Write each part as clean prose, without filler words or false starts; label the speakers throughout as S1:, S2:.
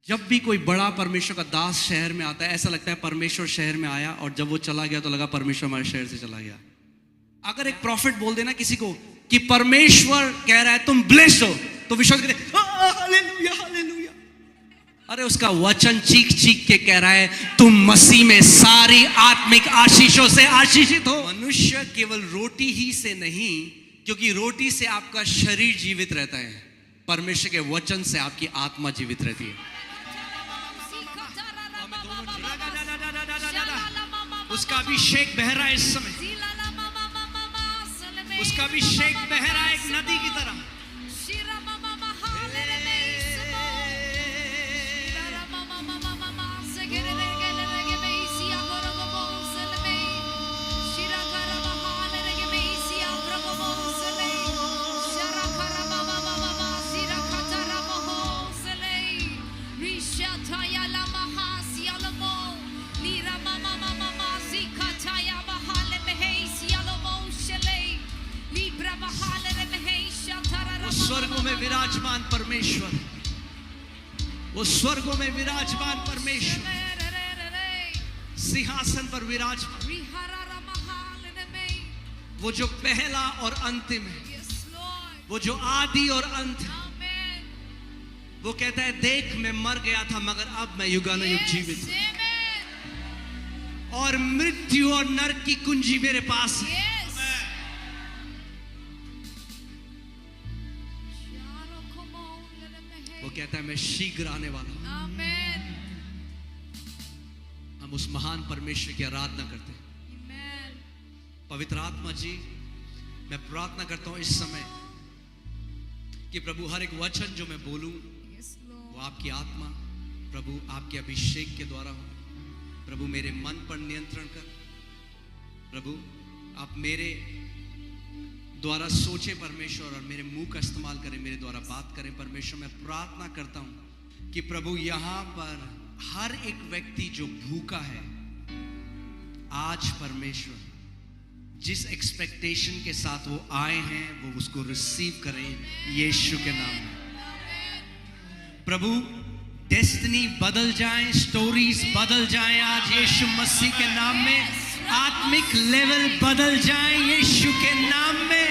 S1: जब भी कोई बड़ा परमेश्वर का दास शहर में आता है, ऐसा लगता है परमेश्वर शहर में आया और जब वो चला गया तो लगा परमेश्वर हमारे शहर से चला गया। अगर एक प्रॉफिट बोल देना किसी को कि परमेश्वर कह रहा है तुम ब्लेस्ड हो, तो विश्वास करें हालेलुया हालेलुया। अरे उसका वचन चीख चीख के कह रहा है तुम मसीह में सारी आत्मिक आशीषों से आशीषित हो। मनुष्य केवल रोटी ही से नहीं, क्योंकि रोटी से आपका शरीर जीवित रहता है, परमेश्वर के वचन से आपकी आत्मा जीवित रहती है। उसका अभिषेक बह रहा है इस समय, उसका अभिषेक बह रहा है एक नदी की तरह। स्वर्गों में विराजमान परमेश्वर, वो स्वर्गों में विराजमान परमेश्वर, सिंहासन पर विराजमान, वो जो पहला और अंतिम है, वो जो आदि और अंत है। वो कहता है देख मैं मर गया था मगर अब मैं युगानुयुग जीवित हूं, और मृत्यु और नरक की कुंजी मेरे पास है। वो कहता है मैं शीघ्र आने वाला हूं। हम उस महान परमेश्वर की आराधना करते हैं। पवित्र आत्मा जी, मैं प्रार्थना करता हूं इस समय कि प्रभु हर एक वचन जो मैं बोलूं वो आपकी आत्मा प्रभु आपके अभिषेक के द्वारा हो। प्रभु मेरे मन पर नियंत्रण कर। प्रभु आप मेरे द्वारा सोचे परमेश्वर, और मेरे मुंह का इस्तेमाल करें, मेरे द्वारा बात करें परमेश्वर। मैं प्रार्थना करता हूं कि प्रभु यहां पर हर एक व्यक्ति जो भूखा है, आज परमेश्वर जिस एक्सपेक्टेशन के साथ वो आए हैं वो उसको रिसीव करें यीशु के नाम में। प्रभु डेस्टिनी बदल जाए, स्टोरीज बदल जाए आज यीशु मसीह के नाम में। आत्मिक लेवल बदल जाए यीशु के नाम में।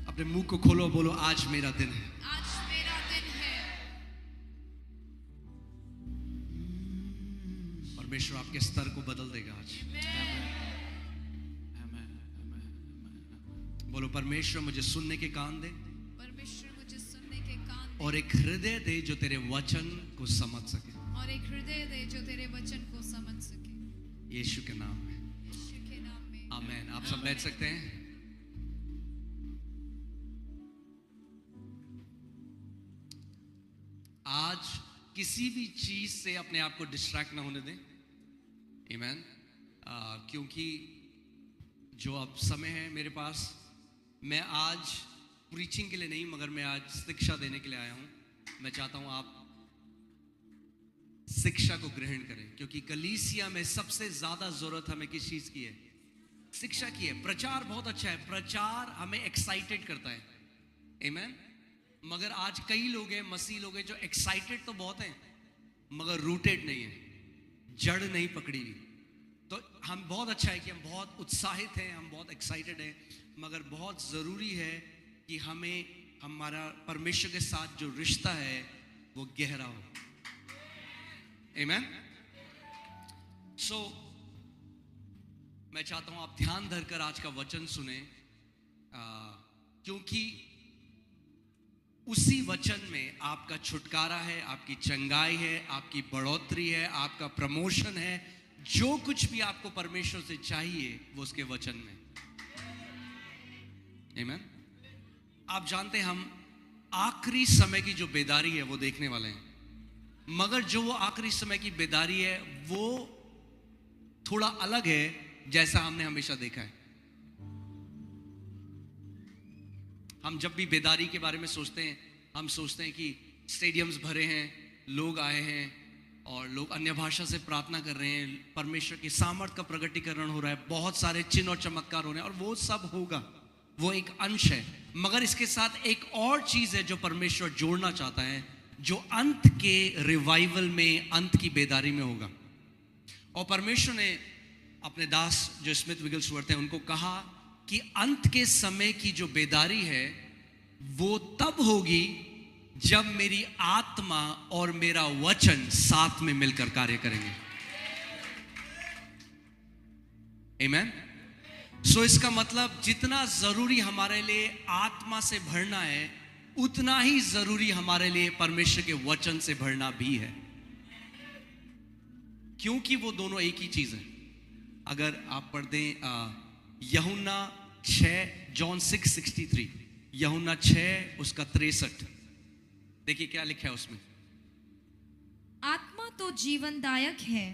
S1: अपने मुंह को खोलो, बोलो आज मेरा दिन है।
S2: आज मेरा दिन है।
S1: परमेश्वर आपके स्तर को बदल देगा आज। बोलो परमेश्वर मुझे सुनने के कान दे,
S2: परमेश्वर मुझे सुनने के कान दे,
S1: और एक हृदय दे जो तेरे वचन को समझ सके,
S2: और एक हृदय दे जो तेरे वचन को समझ सके,
S1: यीशु के नाम में।
S2: यीशु के नाम में
S1: आमीन। आप सब बैठ सकते हैं। आज किसी भी चीज से अपने आप को डिस्ट्रैक्ट ना होने दें। आमीन। क्योंकि जो अब समय है मेरे पास, मैं आज प्रीचिंग के लिए नहीं मगर मैं आज शिक्षा देने के लिए आया हूं। मैं चाहता हूं आप शिक्षा को ग्रहण करें, क्योंकि कलीसिया में सबसे ज्यादा जरूरत हमें किस चीज की है? शिक्षा की है। प्रचार बहुत अच्छा है, प्रचार हमें एक्साइटेड करता है, आमीन। मगर आज कई लोग हैं, मसीह लोग हैं जो एक्साइटेड तो बहुत हैं मगर रूटेड नहीं है, जड़ नहीं पकड़ी हुई। तो हम बहुत अच्छा है कि हम बहुत उत्साहित हैं, हम बहुत एक्साइटेड हैं, मगर बहुत ज़रूरी है कि हमें हमारा परमेश्वर के साथ जो रिश्ता है वो गहरा हो। आमीन। सो मैं चाहता हूं आप ध्यान धरकर आज का वचन सुने, क्योंकि उसी वचन में आपका छुटकारा है, आपकी चंगाई है, आपकी बढ़ोतरी है, आपका प्रमोशन है। जो कुछ भी आपको परमेश्वर से चाहिए वो उसके वचन में। आमीन। आप जानते हैं हम आखिरी समय की जो बेदारी है वो देखने वाले हैं, मगर जो वो आखिरी समय की बेदारी है वो थोड़ा अलग है जैसा हमने हमेशा देखा है। हम जब भी बेदारी के बारे में सोचते हैं, हम सोचते हैं कि स्टेडियम्स भरे हैं, लोग आए हैं, और लोग अन्य भाषा से प्रार्थना कर रहे हैं, परमेश्वर की सामर्थ का प्रकटीकरण हो रहा है, बहुत सारे चिन्ह और चमत्कार हो रहे हैं, और वो सब होगा, वो एक अंश है। मगर इसके साथ एक और चीज है जो परमेश्वर जोड़ना चाहता है, जो अंत के रिवाइवल में, अंत की बेदारी में होगा। और परमेश्वर ने अपने दास जो स्मिथ विगलस्वर्थ हैं उनको कहा कि अंत के समय की जो बेदारी है वो तब होगी जब मेरी आत्मा और मेरा वचन साथ में मिलकर कार्य करेंगे। आमीन। सो इसका मतलब जितना जरूरी हमारे लिए आत्मा से भरना है, उतना ही जरूरी हमारे लिए परमेश्वर के वचन से भरना भी है, क्योंकि वो दोनों एक ही चीज है। अगर आप पढ़ दें यूहन्ना 6 जॉन 6:63, यूहन्ना 6 उसका 63, देखिए क्या लिखा है उसमें।
S3: आत्मा तो जीवनदायक है,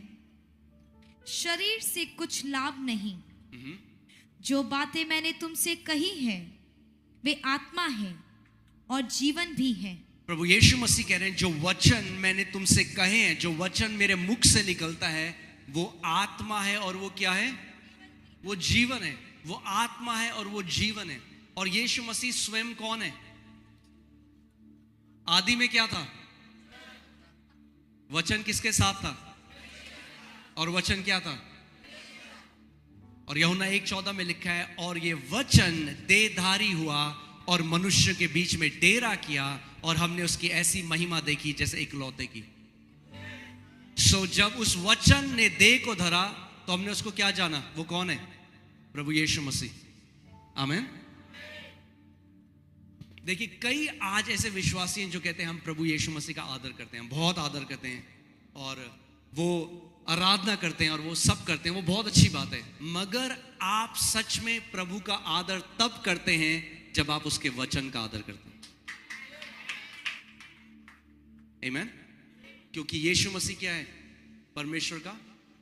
S3: शरीर से कुछ लाभ नहीं। जो बातें मैंने तुमसे कही है वे आत्मा है और जीवन भी है।
S1: प्रभु यीशु मसीह कह रहे हैं, जो वचन मैंने तुमसे कहे हैं, जो वचन मेरे मुख से निकलता है वो आत्मा है और वो क्या है, वो जीवन है। वो आत्मा है और वो जीवन है। और यीशु मसीह स्वयं कौन है? आदि में क्या था? वचन किसके साथ था? और वचन क्या था? और यूहन्ना 1:14 में लिखा है, और ये वचन देहधारी हुआ और मनुष्य के बीच में डेरा किया और हमने उसकी ऐसी महिमा देखी जैसे इकलौते की। सो जब उस वचन ने देह को धरा तो हमने उसको क्या जाना? वो कौन है? प्रभु यीशु मसीह। आमीन। देखिए, कई आज ऐसे विश्वासी हैं जो कहते हैं हम प्रभु यीशु मसीह का आदर करते हैं, बहुत आदर करते हैं, और वो आराधना करते हैं और वो सब करते हैं, वो बहुत अच्छी बात है। मगर आप सच में प्रभु का आदर तब करते हैं जब आप उसके वचन का आदर करते हैं। आमीन। क्योंकि यीशु मसीह क्या है? परमेश्वर का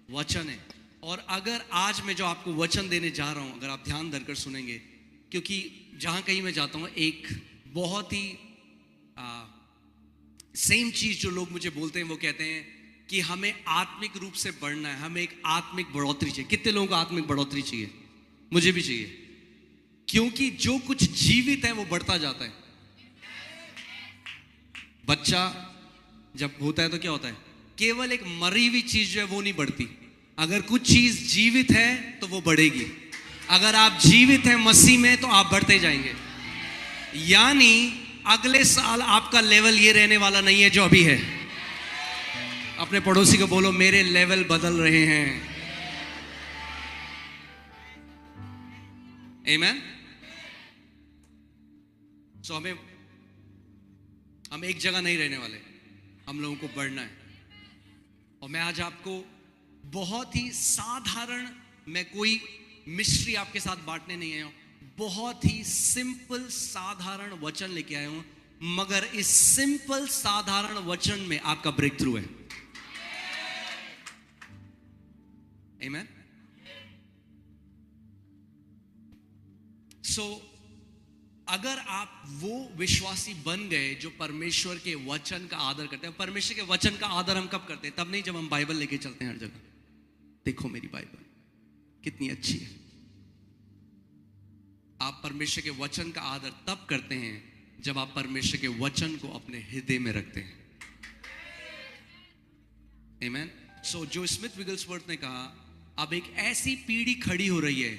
S1: वचन है। और अगर आज मैं जो आपको वचन देने जा रहा हूं, अगर आप ध्यान धरकर सुनेंगे, क्योंकि जहां कहीं मैं जाता हूं एक बहुत ही सेम चीज जो लोग मुझे बोलते हैं, वो कहते हैं कि हमें आत्मिक रूप से बढ़ना है, हमें एक आत्मिक बढ़ोतरी चाहिए। कितने लोगों को आत्मिक बढ़ोतरी चाहिए? मुझे भी चाहिए, क्योंकि जो कुछ जीवित है वो बढ़ता जाता है। बच्चा जब होता है तो क्या होता है? केवल एक मरी हुई चीज जो है वो नहीं बढ़ती। अगर कुछ चीज जीवित है तो वो बढ़ेगी। अगर आप जीवित हैं मसीह में तो आप बढ़ते जाएंगे। यानी अगले साल आपका लेवल ये रहने वाला नहीं है जो अभी है। अपने पड़ोसी को बोलो, मेरे लेवल बदल रहे हैं। आमीन। सो हम एक जगह नहीं रहने वाले, हम लोगों को बढ़ना है। और मैं आज आपको बहुत ही साधारण, मैं कोई मिस्ट्री आपके साथ बांटने नहीं आया हूं, बहुत ही सिंपल साधारण वचन लेके आया हूं। मगर इस सिंपल साधारण वचन में आपका ब्रेक थ्रू है। आमीन। सो अगर आप वो विश्वासी बन गए जो परमेश्वर के वचन का आदर करते हैं। परमेश्वर के वचन का आदर हम कब करते हैं? तब नहीं जब हम बाइबल लेके चलते हैं हर जगह। देखो मेरी बाइबल कितनी अच्छी है। आप परमेश्वर के वचन का आदर तब करते हैं जब आप परमेश्वर के वचन को अपने हृदय में रखते हैं। आमीन। सो जो स्मिथ विगलस्वर्थ ने कहा, अब एक ऐसी पीढ़ी खड़ी हो रही है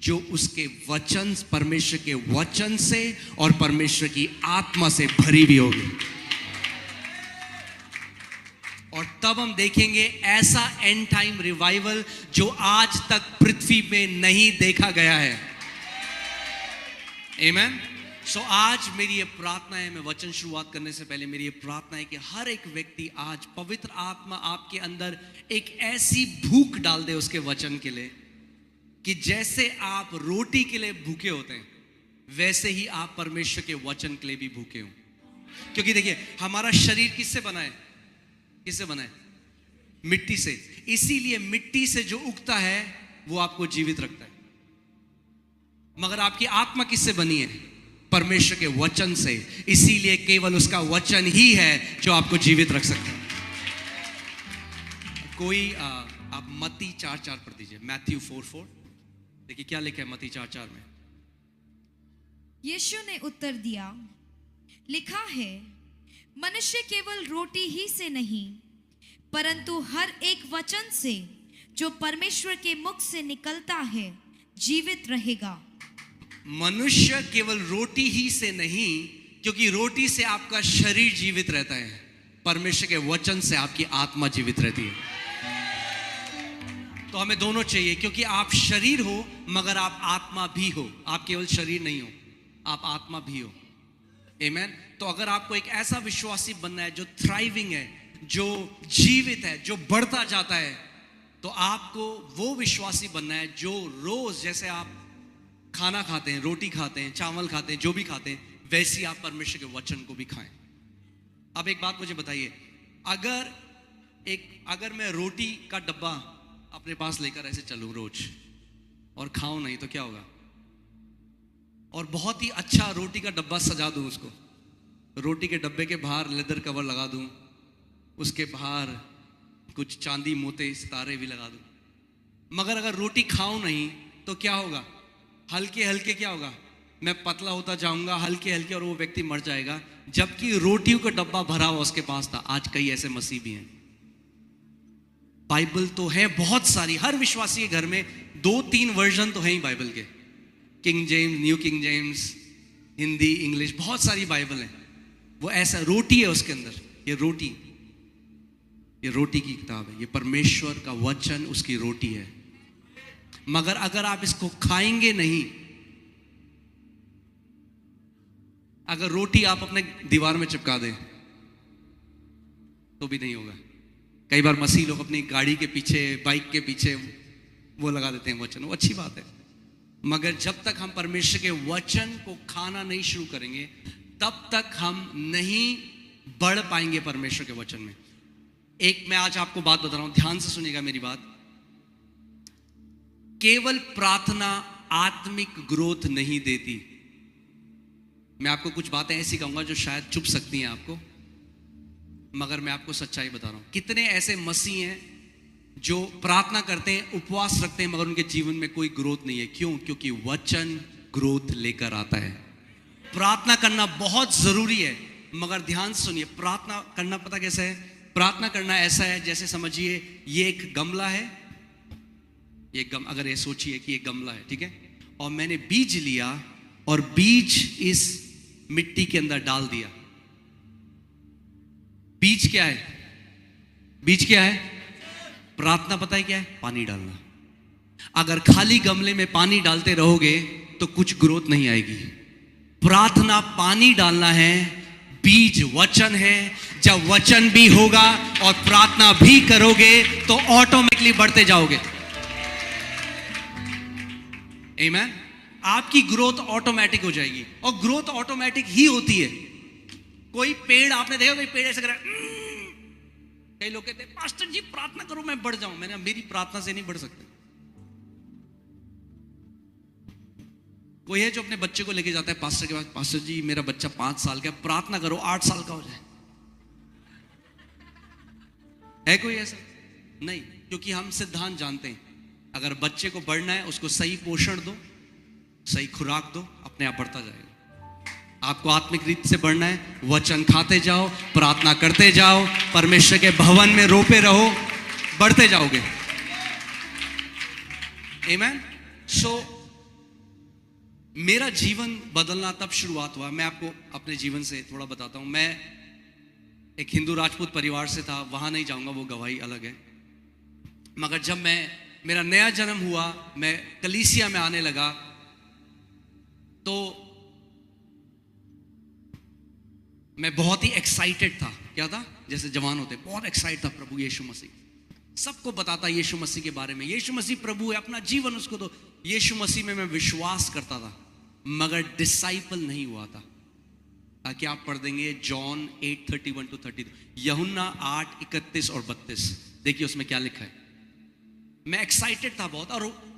S1: जो उसके वचन, परमेश्वर के वचन से और परमेश्वर की आत्मा से भरी भी होगी। और तब हम देखेंगे ऐसा एंड टाइम रिवाइवल जो आज तक पृथ्वी में नहीं देखा गया है। आमीन। सो आज मेरी ये प्रार्थना है, मैं वचन शुरुआत करने से पहले मेरी ये प्रार्थना है कि हर एक व्यक्ति आज पवित्र आत्मा आपके अंदर एक ऐसी भूख डाल दे उसके वचन के लिए कि जैसे आप रोटी के लिए भूखे होते हैं वैसे ही आप परमेश्वर के वचन के लिए भी भूखे हो। क्योंकि देखिए, हमारा शरीर किससे बना है? किससे बना है? मिट्टी से। इसीलिए मिट्टी से जो उगता है वो आपको जीवित रखता है। मगर आपकी आत्मा किससे बनी है? परमेश्वर के वचन से। इसीलिए केवल उसका वचन ही है जो आपको जीवित रख सकता है। कोई आप मत्ती 4:4 पढ़ दीजिए, मैथ्यू 4:4। देखिए क्या लिखा है मत्ती 4:4 में।
S3: यीशु ने उत्तर दिया, लिखा है, मनुष्य केवल रोटी ही से नहीं परंतु हर एक वचन से जो परमेश्वर के मुख से निकलता है जीवित रहेगा।
S1: मनुष्य केवल रोटी ही से नहीं, क्योंकि रोटी से आपका शरीर जीवित रहता है, परमेश्वर के वचन से आपकी आत्मा जीवित रहती है। तो हमें दोनों चाहिए, क्योंकि आप शरीर हो मगर आप आत्मा भी हो। आप केवल शरीर नहीं हो, आप आत्मा भी हो। आमेन। तो अगर आपको एक ऐसा विश्वासी बनना है जो थ्राइविंग है, जो जीवित है, जो बढ़ता जाता है, तो आपको वो विश्वासी बनना है जो रोज जैसे आप खाना खाते हैं, रोटी खाते हैं, चावल खाते हैं, जो भी खाते हैं, वैसे आप परमेश्वर के वचन को भी खाएं। अब एक बात मुझे बताइए, अगर मैं रोटी का डब्बा अपने पास लेकर ऐसे चलूं रोज और खाऊं नहीं तो क्या होगा? और बहुत ही अच्छा रोटी का डब्बा सजा दूं, उसको रोटी के डब्बे के बाहर लेदर कवर लगा दूं, उसके बाहर कुछ चांदी मोते सितारे भी लगा दूं, मगर अगर रोटी खाऊं नहीं तो क्या होगा? हल्के हल्के क्या होगा? मैं पतला होता जाऊंगा, हल्के हल्के, और वो व्यक्ति मर जाएगा। जबकि रोटियों का डब्बा भरा हुआ उसके पास था। आज कई ऐसे मसीह भी हैं। बाइबल तो है बहुत सारी, हर विश्वासी के घर में 2-3 वर्जन तो है ही बाइबल के, king James, new king James, Hindi, English, बहुत सारी बाइबल है। वो ऐसा रोटी है उसके अंदर, ये रोटी की किताब है, ये परमेश्वर का वचन उसकी रोटी है। मगर अगर आप इसको खाएंगे नहीं, अगर रोटी आप अपने दीवार में चिपका दें तो भी नहीं होगा। कई बार मसीह लोग अपनी गाड़ी के पीछे, बाइक के पीछे वो लगा देते हैं वचन, वो अच्छी बात है, मगर जब तक हम परमेश्वर के वचन को खाना नहीं शुरू करेंगे तब तक हम नहीं बढ़ पाएंगे परमेश्वर के वचन में। एक मैं आज आपको बात बता रहा हूं, ध्यान से सुनिएगा मेरी बात। केवल प्रार्थना आत्मिक ग्रोथ नहीं देती। मैं आपको कुछ बातें ऐसी कहूंगा जो शायद चुप सकती हैं आपको, मगर मैं आपको सच्चाई बता रहा हूं। कितने ऐसे मसीह हैं जो प्रार्थना करते हैं, उपवास रखते हैं, मगर उनके जीवन में कोई ग्रोथ नहीं है। क्यों? क्योंकि वचन ग्रोथ लेकर आता है। प्रार्थना करना बहुत जरूरी है, मगर ध्यान से सुनिए, प्रार्थना करना पता कैसा है? प्रार्थना करना ऐसा है जैसे समझिए ये एक गमला है, अगर ये सोचिए कि ये गमला है, ठीक है, और मैंने बीज लिया और बीज इस मिट्टी के अंदर डाल दिया। बीज क्या है? बीज क्या है? प्रार्थना पता है क्या है? पानी डालना। अगर खाली गमले में पानी डालते रहोगे तो कुछ ग्रोथ नहीं आएगी। प्रार्थना पानी डालना है, बीज वचन है। जब वचन भी होगा और प्रार्थना भी करोगे तो ऑटोमेटिकली बढ़ते जाओगे। आमीन। आपकी ग्रोथ ऑटोमेटिक हो जाएगी, और ग्रोथ ऑटोमेटिक ही होती है। कोई पेड़ आपने देखा, कोई पेड़ ऐसे कर रहा है, कई लोग कहते हैं पास्टर जी प्रार्थना करो मैं बढ़ जाऊं। मैंने मेरी प्रार्थना से नहीं बढ़ सकते। कोई है जो अपने बच्चे को लेके जाता है पास्टर के पास, पास्टर जी मेरा बच्चा 5 साल का, प्रार्थना करो 8 साल का हो जाए। है कोई ऐसा? नहीं, क्योंकि हम सिद्धांत जानते हैं, अगर बच्चे को बढ़ना है उसको सही पोषण दो, सही खुराक दो, अपने आप बढ़ता जाएगा। आपको आत्मिक रीति से बढ़ना है, वचन खाते जाओ, प्रार्थना करते जाओ, परमेश्वर के भवन में रोपे रहो, बढ़ते जाओगे। आमीन। सो मेरा जीवन बदलना तब शुरुआत हुआ। मैं आपको अपने जीवन से थोड़ा बताता हूं। मैं एक हिंदू राजपूत परिवार से था, वहां नहीं जाऊंगा, वो गवाही अलग है। मगर जब मेरा नया जन्म हुआ, मैं कलीसिया में आने लगा, तो मैं बहुत ही एक्साइटेड था। क्या था? जैसे जवान होते, बहुत एक्साइटेड था प्रभु यीशु मसीह। सबको बताता यीशु मसीह के बारे में, यीशु मसीह प्रभु है, अपना जीवन उसको दो। यीशु मसीह में मैं विश्वास करता था, मगर डिसाइपल नहीं हुआ था। ताकि आप पढ़ देंगे जॉन 8:31-32, यूहन्ना 8:31 और 32। देखिए उसमें क्या लिखा है। मैं एक्साइटेड था बहुत,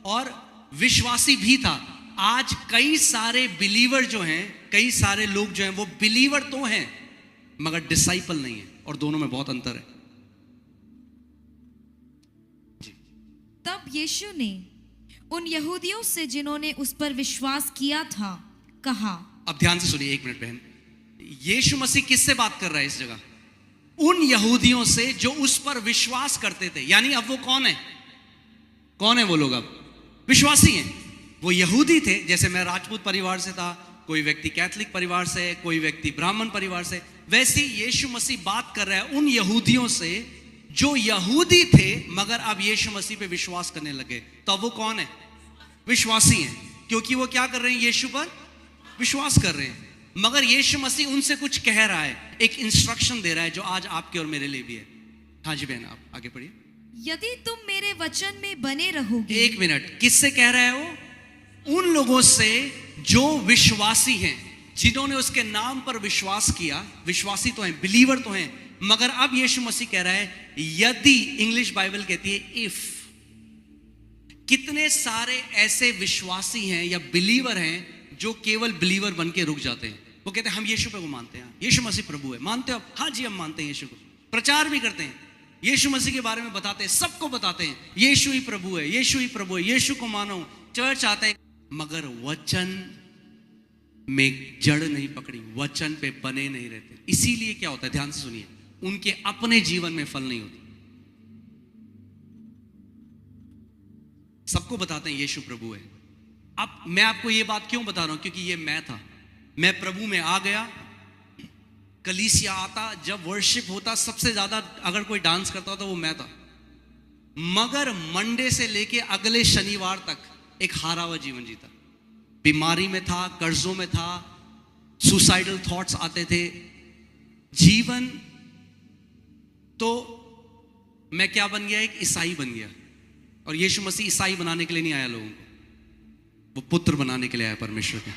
S1: और विश्वासी भी था। आज कई सारे बिलीवर जो हैं, कई सारे लोग जो हैं, वो बिलीवर तो हैं मगर डिसाइपल नहीं है, और दोनों में बहुत अंतर है।
S3: यीशु ने उन यहूदियों से जिन्होंने उस पर विश्वास किया था कहा।
S1: अब ध्यान से सुनिए, एक मिनट बहन। यीशु मसीह किससे बात कर रहा है इस जगह? उन यहूदियों से जो उस पर विश्वास करते थे। यानी अब वो कौन है? कौन है वो लोग? अब विश्वासी हैं। वो यहूदी थे, जैसे मैं राजपूत परिवार से था, कोई व्यक्ति कैथलिक परिवार से, कोई व्यक्ति ब्राह्मण परिवार से। वैसे यीशु मसीह बात कर रहा है उन यहूदियों से जो यहूदी थे मगर अब यीशु मसीह पे विश्वास करने लगे। तो अब वो कौन है? विश्वासी हैं, क्योंकि वो क्या कर रहे हैं? यीशु पर विश्वास कर रहे हैं। मगर यीशु मसीह उनसे कुछ कह रहा है, एक इंस्ट्रक्शन दे रहा है जो आज आपके और मेरे लिए भी है। हाँ जी बहन, आप आगे पढ़िए।
S3: यदि तुम मेरे वचन में बने रहोगे।
S1: एक मिनट, किससे कह रहा है वो? उन लोगों से जो विश्वासी हैं, जिन्होंने उसके नाम पर विश्वास किया। विश्वासी तो हैं, बिलीवर तो हैं, मगर अब यीशु मसीह कह रहा है यदि, इंग्लिश बाइबल कहती है इफ। कितने सारे ऐसे विश्वासी हैं या बिलीवर हैं जो केवल बिलीवर बन के रुक जाते हैं। वो कहते हैं हम यीशु पे को मानते हैं, यीशु मसीह प्रभु है। मानते हो आप? हाँ जी हम मानते हैं यीशु को। प्रचार भी करते हैं, यीशु मसीह के बारे में बताते हैं, सबको बताते हैं यीशु ही प्रभु है, यीशु ही प्रभु है, यीशु को मानो। चर्च आते हैं, मगर वचन में जड़ नहीं पकड़ी, वचन पे बने नहीं रहते। इसीलिए क्या होता है? ध्यान से सुनिए, उनके अपने जीवन में फल नहीं होती। सबको बताते हैं यीशु प्रभु है। अब मैं आपको ये बात क्यों बता रहा हूं? क्योंकि ये मैं था। मैं प्रभु में आ गया, कलीसिया आता, जब वर्शिप होता सबसे ज्यादा अगर कोई डांस करता तो वो मैं था। मगर मंडे से लेके अगले शनिवार तक एक हारा हुआ जीवन जीता। बीमारी में था, कर्जों में था, सुसाइडल थॉट्स आते थे। जीवन तो मैं क्या बन गया? एक ईसाई बन गया। और यीशु मसीह ईसाई बनाने के लिए नहीं आया लोगों को, वो पुत्र बनाने के लिए आया परमेश्वर के।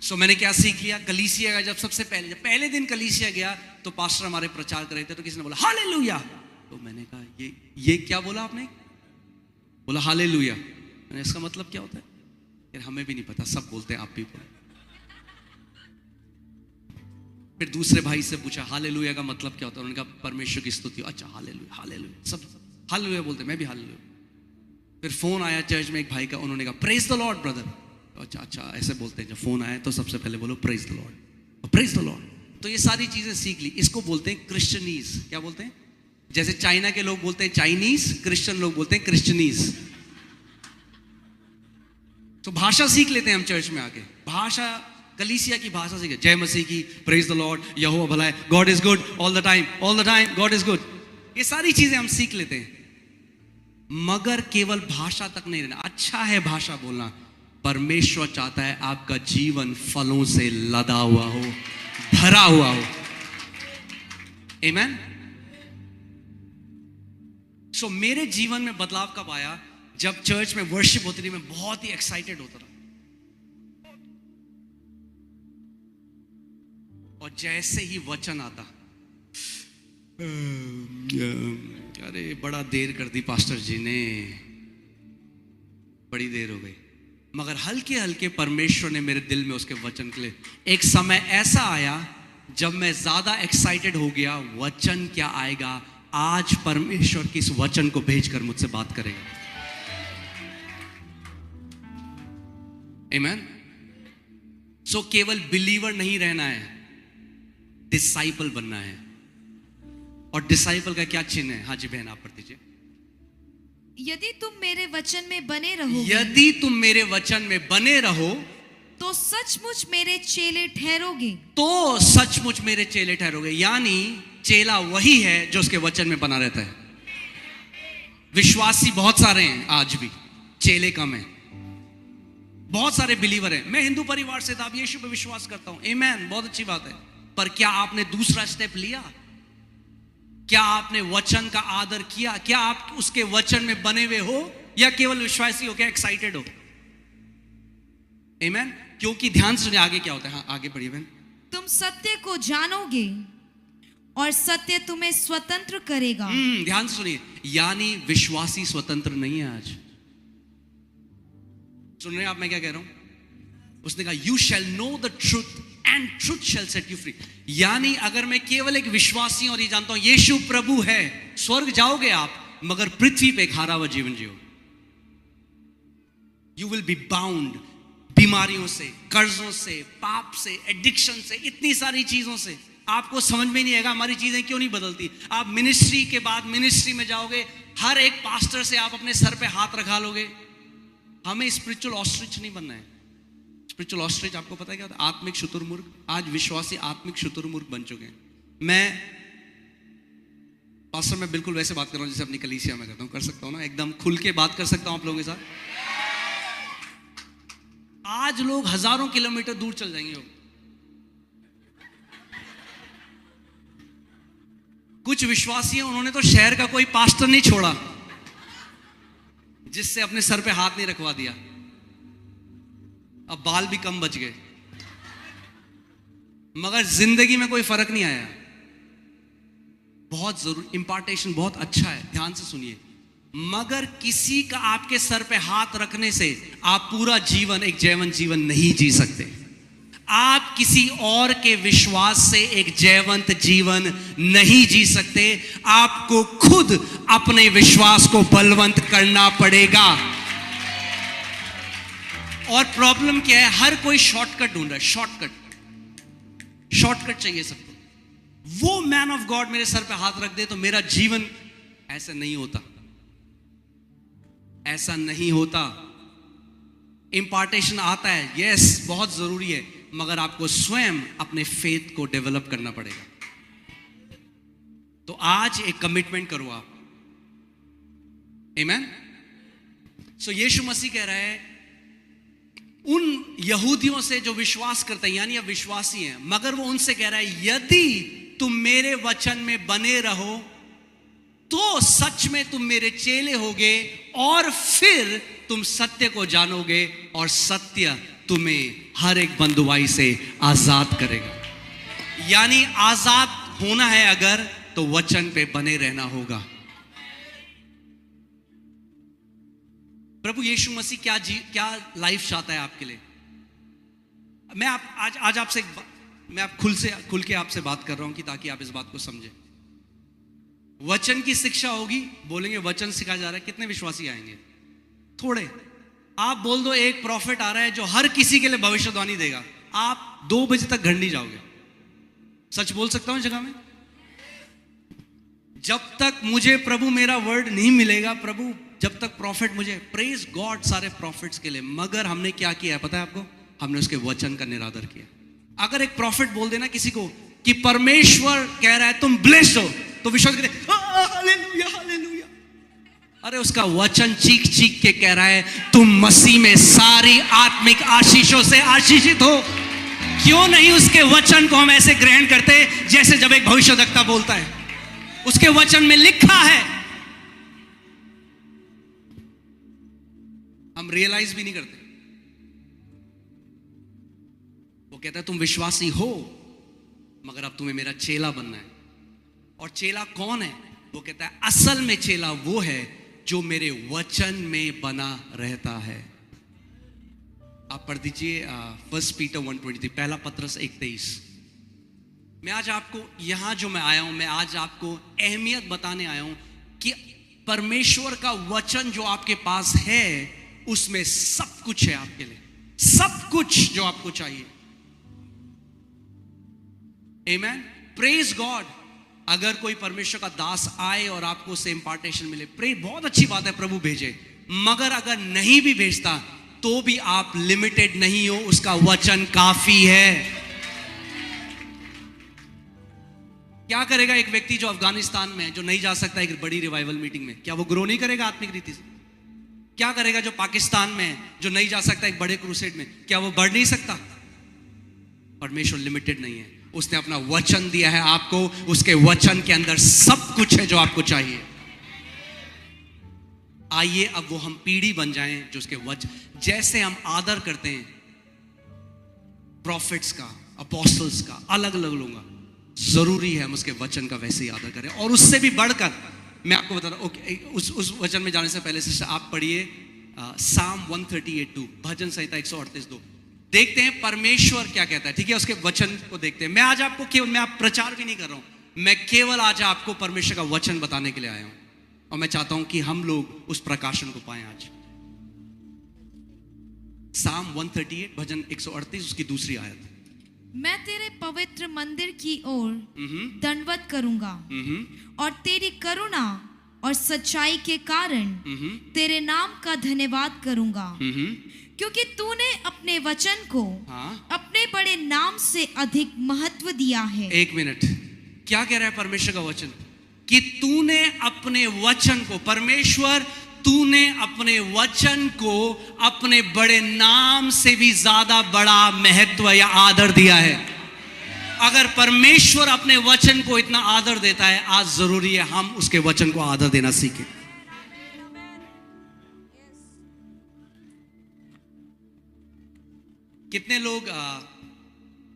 S1: सो मैंने क्या सीख लिया? कलीसिया का जब सबसे जब पहले दिन कलीसिया गया तो पास्टर हमारे प्रचार कर रहे थे, तो किसी ने बोला हालेलुया। तो मैंने कहा ये क्या बोला आपने? बोला हालेलुया। मैंने इसका मतलब क्या होता है? यार हमें भी नहीं पता, सब बोलते हैं, आप भी बोले। फिर दूसरे भाई से पूछा हालेलुया का मतलब क्या होता है? उन्होंने कहा परमेश्वर की स्तुति। अच्छा हालेलुया, हालेलुया, सब हालेलुया बोलते, मैं भी हालेलुया। फिर फोन आया चर्च में एक भाई का, उन्होंने कहा प्रेज द लॉर्ड ब्रदर। अच्छा ऐसे बोलते हैं। जब फोन आया तो सबसे पहले बोलो praise the Lord, praise the Lord. तो ये सारी चीजें सीख ली। इसको बोलते हैं क्रिश्चियनीज। क्या बोलते हैं? जैसे चाइना के लोग बोलते हैं चाइनीज, क्रिश्चियन लोग बोलते हैं क्रिश्चियनीज। तो भाषा सीख लेते हैं हम चर्च में आके। भाषा, कलीसिया की भाषा सीखे, जय मसीह की, प्रेज द लॉर्ड, यहोवा भला है, God is good all the time God is good. ये सारी चीजें हम सीख लेते हैं, मगर केवल भाषा तक नहीं रहना। अच्छा है भाषा बोलना, परमेश्वर चाहता है आपका जीवन फलों से लदा हुआ हो, भरा हुआ हो। आमीन। सो मेरे जीवन में बदलाव कब आया? जब चर्च में वर्शिप होती थी, मैं बहुत ही एक्साइटेड होता था। और जैसे ही वचन आता, अरे बड़ा देर कर दी पास्टर जी ने, बड़ी देर हो गई। मगर हल्के हल्के परमेश्वर ने मेरे दिल में उसके वचन के लिए, एक समय ऐसा आया जब मैं ज्यादा एक्साइटेड हो गया, वचन क्या आएगा, आज परमेश्वर की इस वचन को भेजकर मुझसे बात करेगा। आमीन। सो केवल बिलीवर नहीं रहना है, डिसाइपल बनना है। और डिसाइपल का क्या चिन्ह है? हाँ जी बहन, आप पढ़ दीजिए।
S3: यदि तुम मेरे वचन में बने रहो,
S1: यदि तुम मेरे वचन में बने रहो,
S3: तो सचमुच मेरे चेले ठहरोगे।
S1: तो सचमुच मेरे चेले ठहरोगे। यानी चेला वही है जो उसके वचन में बना रहता है। विश्वासी बहुत सारे हैं आज भी, चेले कम हैं। बहुत सारे बिलीवर हैं। मैं हिंदू परिवार से था, अब यीशु पे विश्वास करता हूं, आमीन, बहुत अच्छी बात है। पर क्या आपने दूसरा स्टेप लिया? क्या आपने वचन का आदर किया? क्या आप उसके वचन में बने हुए हो, या केवल विश्वासी हो, क्या एक्साइटेड हो? आमीन। क्योंकि ध्यान से सुनिए आगे क्या होता है। हाँ आगे बढ़िए बहन।
S3: तुम सत्य को जानोगे और सत्य तुम्हें स्वतंत्र करेगा।
S1: ध्यान से सुनिए, यानी विश्वासी स्वतंत्र नहीं है आज। सुन रहे हैं आप मैं क्या कह रहा हूं? उसने कहा you shall know the truth and truth shall set you free. यानी अगर मैं केवल एक विश्वासी और ये जानता हूं यीशु प्रभु है, स्वर्ग जाओगे आप, मगर पृथ्वी पे एक हारा हुआ जीवन जियो। यू विल बी बाउंड, बीमारियों से, कर्जों से, पाप से, एडिक्शन से, इतनी सारी चीजों से। आपको समझ में नहीं आएगा हमारी चीजें क्यों नहीं बदलती। आप मिनिस्ट्री के बाद मिनिस्ट्री में जाओगे, हर एक पास्टर से आप अपने सर पे हाथ रखा लोगे। हमें स्पिरिचुअल ऑस्ट्रिच नहीं बनना है। स्पिरिचुअल ऑस्ट्रिच आपको पता है क्या होता है? आत्मिक शुतुरमुर्ग। आज विश्वासी आत्मिक शुतुरमुर्ग बन चुके हैं। पास्टर मैं बिल्कुल वैसे बात कर रहा हूं जैसे अपनी कलीसिया में करता हूं। कर सकता हूं ना? एकदम खुल के बात कर सकता हूं आप लोगों के साथ। आज लोग हजारों किलोमीटर दूर चल जाएंगे। कुछ विश्वासी हैं, उन्होंने तो शहर का कोई पास्टर नहीं छोड़ा जिससे अपने सर पे हाथ नहीं रखवा दिया। अब बाल भी कम बच गए, मगर जिंदगी में कोई फर्क नहीं आया। बहुत जरूरी, इंपार्टेशन बहुत अच्छा है, ध्यान से सुनिए। मगर किसी का आपके सर पे हाथ रखने से आप पूरा जीवन एक जैवन जीवन नहीं जी सकते। आप किसी और के विश्वास से एक जयवंत जीवन नहीं जी सकते। आपको खुद अपने विश्वास को बलवंत करना पड़ेगा। और प्रॉब्लम क्या है? हर कोई शॉर्टकट ढूंढ रहा है। शॉर्टकट चाहिए सबको। वो मैन ऑफ गॉड मेरे सर पे हाथ रख दे तो मेरा जीवन, ऐसा नहीं होता, ऐसा नहीं होता। इंपार्टेशन आता है, यस, बहुत जरूरी है, मगर आपको स्वयं अपने फेथ को डेवलप करना पड़ेगा। तो आज एक कमिटमेंट करो आप। आमीन। सो यीशु मसीह कह रहा है उन यहूदियों से जो विश्वास करते हैं, यानी अब विश्वासी हैं, मगर वो उनसे कह रहा है यदि तुम मेरे वचन में बने रहो तो सच में तुम मेरे चेले होगे और फिर तुम सत्य को जानोगे और सत्य तुम्हें हर एक बंधुआई से आजाद करेगा। यानी आजाद होना है अगर, तो वचन पे बने रहना होगा। प्रभु यीशु मसीह क्या लाइफ चाहता है आपके लिए। मैं आज आपसे मैं आप खुल के आपसे बात कर रहा हूं कि ताकि आप इस बात को समझें। वचन की शिक्षा होगी, बोलेंगे वचन सिखाया जा रहा है, कितने विश्वासी आएंगे? थोड़े। आप बोल दो एक प्रॉफिट आ रहा है जो हर किसी के लिए भविष्यवाणी देगा, आप 2 बजे तक घर नहीं जाओगे। सच बोल सकता हूं इस जगह में? जब तक मुझे प्रभु मेरा वर्ड नहीं मिलेगा, प्रभु जब तक प्रॉफिट मुझे, प्रेज गॉड सारे प्रॉफिट्स के लिए, मगर हमने क्या किया है पता है आपको? हमने उसके वचन का निरादर किया। अगर एक प्रॉफिट बोल देना किसी को कि परमेश्वर कह रहा है तुम ब्लेस्ड हो, तो विश्वास करें हालेलुया हालेलुया। अरे उसका वचन चीख चीख के कह रहा है तुम मसीह में सारी आत्मिक आशीषों से आशीषित हो। क्यों नहीं उसके वचन को हम ऐसे ग्रहण करते जैसे जब एक भविष्यवक्ता बोलता है, उसके वचन में लिखा है, हम रियलाइज भी नहीं करते। वो कहता है तुम विश्वासी हो, मगर अब तुम्हें मेरा चेला बनना है। और चेला कौन है? वो कहता है असल में चेला वो है जो मेरे वचन में बना रहता है। आप पढ़ दीजिए 1 पीटर 1:23, पहला पत्रस 1:23। मैं आज आपको यहां जो मैं आया हूं, मैं आज आपको अहमियत बताने आया हूं कि परमेश्वर का वचन जो आपके पास है उसमें सब कुछ है आपके लिए, सब कुछ जो आपको चाहिए। आमेन, प्रेज गॉड। अगर कोई परमेश्वर का दास आए और आपको उससे इंपार्टेशन मिले, प्रे, बहुत अच्छी बात है, प्रभु भेजे। मगर अगर नहीं भी भेजता तो भी आप लिमिटेड नहीं हो, उसका वचन काफी है। क्या करेगा एक व्यक्ति जो अफगानिस्तान में, जो नहीं जा सकता एक बड़ी रिवाइवल मीटिंग में? क्या वो ग्रो नहीं करेगा आत्मिक रीति से? क्या करेगा जो पाकिस्तान में, जो नहीं जा सकता एक बड़े क्रूसेड में? क्या वो बढ़ नहीं सकता? परमेश्वर लिमिटेड नहीं है, उसने अपना वचन दिया है आपको, उसके वचन के अंदर सब कुछ है जो आपको चाहिए। आइए अब वो हम पीढ़ी बन जाएं जो उसके वचन, जैसे हम आदर करते हैं प्रॉफिट्स का, अपोस्टल्स का, अलग अलग लोगों का, जरूरी है हम उसके वचन का वैसे ही आदर करें। और उससे भी बढ़कर मैं आपको बता रहा हूं, उस वचन में जाने से पहले से आप पढ़िए साम 138:2, भजन संहिता 138:2। देखते हैं परमेश्वर क्या कहता है, ठीक है? उसके वचन को देखते हैं। मैं आज आपको केवल, मैं आप प्रचार भी नहीं कर रहा हूं, मैं केवल आज आपको परमेश्वर का वचन बताने के लिए आया हूं। और मैं चाहता हूं कि हम लोग उस प्रकाशन को पाएं आज। साम 138 भजन 138 उसकी दूसरी आयत।
S3: मैं तेरे पवित्र मंदिर की ओर दंडवत करूंगा और तेरी करुणा और सच्चाई के कारण तेरे नाम का धन्यवाद करूंगा, क्योंकि तूने अपने वचन को अपने बड़े नाम से अधिक महत्व दिया है।
S1: एक मिनट, क्या कह रहा है परमेश्वर का वचन? कि तूने अपने वचन को, परमेश्वर तूने अपने वचन को अपने बड़े नाम से भी ज्यादा बड़ा महत्व या आदर दिया है। अगर परमेश्वर अपने वचन को इतना आदर देता है, आज जरूरी है हम उसके वचन को आदर देना सीखें। कितने लोग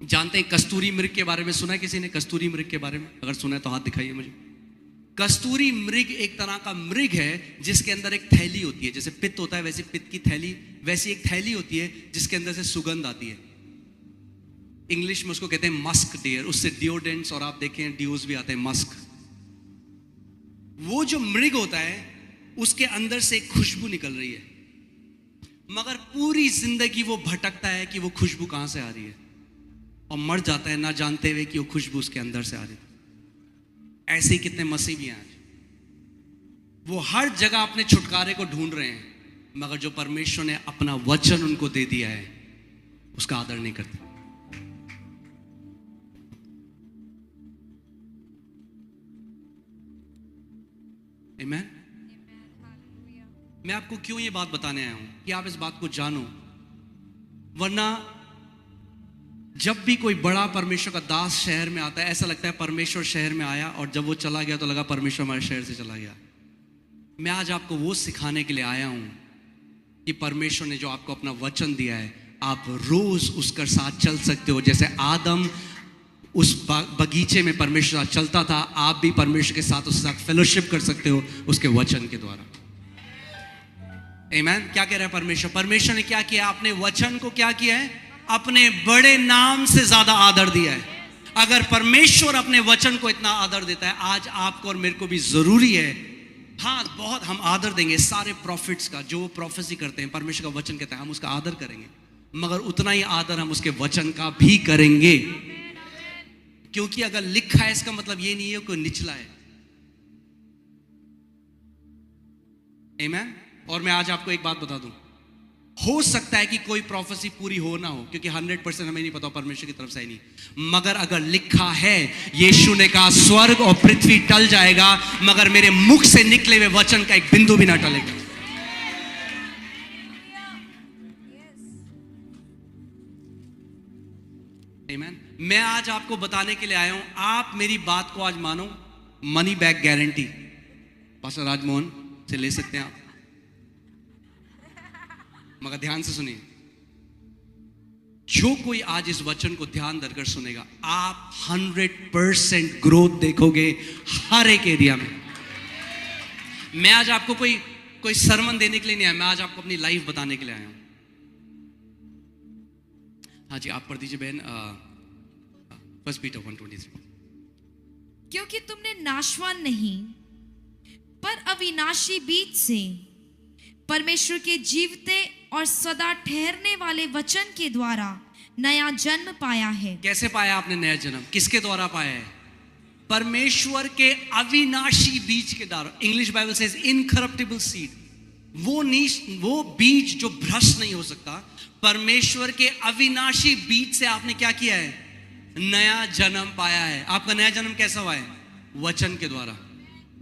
S1: जानते हैं कस्तूरी मृग के बारे में? सुना है किसी ने कस्तूरी मृग के बारे में? अगर सुना है तो हाथ दिखाइए मुझे। कस्तूरी मृग एक तरह का मृग है जिसके अंदर एक थैली होती है, जैसे पित्त होता है वैसे पित्त की थैली, वैसी एक थैली होती है जिसके अंदर से सुगंध आती है। इंग्लिश में उसको कहते हैं मस्क डियर। उससे डिओडेंट्स और आप देखें डिओज भी आते हैं, मस्क। वो जो मृग होता है उसके अंदर से एक खुशबू निकल रही है, मगर पूरी जिंदगी वो भटकता है कि वो खुशबू कहां से आ रही है, और मर जाता है ना जानते हुए कि वो खुशबू उसके अंदर से आ रही है। ऐसे ही कितने मसीह भी हैं आज, वो हर जगह अपने छुटकारे को ढूंढ रहे हैं, मगर जो परमेश्वर ने अपना वचन उनको दे दिया है उसका आदर नहीं करते। आमीन। मैं आपको क्यों ये बात बताने आया हूं कि आप इस बात को जानो, वरना जब भी कोई बड़ा परमेश्वर का दास शहर में आता है, ऐसा लगता है परमेश्वर शहर में आया और जब वो चला गया तो लगा परमेश्वर हमारे शहर से चला गया। मैं आज आपको वो सिखाने के लिए आया हूं कि परमेश्वर ने जो आपको अपना वचन दिया है, आप रोज उसके साथ चल सकते हो। जैसे आदम उस बगीचे में परमेश्वर साथ चलता था, आप भी परमेश्वर के साथ उसके साथ फेलोशिप कर सकते हो उसके वचन के द्वारा। आमीन। क्या कह रहा है परमेश्वर? परमेश्वर ने क्या किया? अपने वचन को क्या किया है? अपने बड़े नाम से ज्यादा आदर दिया है। अगर परमेश्वर अपने वचन को इतना आदर देता है, आज आपको और मेरे को भी जरूरी है। हाँ, बहुत हम आदर देंगे सारे प्रॉफिट्स का, जो प्रोफेसी करते हैं, परमेश्वर का वचन कहता है, हम उसका आदर करेंगे, मगर उतना ही आदर हम उसके वचन का भी करेंगे। क्योंकि अगर लिखा है इसका मतलब ये नहीं है कोई निचला है। आमीन। और मैं आज आपको एक बात बता दूं, हो सकता है कि कोई प्रोफेसी पूरी हो ना हो, क्योंकि 100% हमें नहीं पता, परमेश्वर की तरफ से ही नहीं, मगर अगर लिखा है, यीशु ने कहा स्वर्ग और पृथ्वी टल जाएगा मगर मेरे मुख से निकले हुए वचन का एक बिंदु भी ना टलेगा। आमीन। मैं आज आपको बताने के लिए आया हूं, आप मेरी बात को आज मानो, money back guarantee pastor Rajmohan से ले सकते हैं आप, मगर ध्यान से सुनिए। जो कोई आज इस वचन को ध्यान धरकर सुनेगा, आप 100% ग्रोथ देखोगे हर एक एरिया में। मैं आज आपको कोई सरमन देने के लिए नहीं आया, मैं आज आपको अपनी लाइफ बताने के लिए आया हूं। हाँ जी, आप पढ़ दीजिए बहन, 1 पीटर 1:23।
S3: क्योंकि तुमने नाशवान नहीं पर अविनाशी बीज से परमेश्वर के जीवते और सदा ठहरने वाले वचन के द्वारा नया जन्म पाया है। कैसे पाया आपने नया जन्म? किसके द्वारा पाया है? परमेश्वर के अविनाशी बीज के द्वारा। English Bible says incorruptible seed. वो बीज जो भ्रष्ट नहीं हो सकता, परमेश्वर के अविनाशी बीज से आपने क्या किया है? नया जन्म पाया है। आपका नया जन्म कैसा हुआ है? वचन के द्वारा।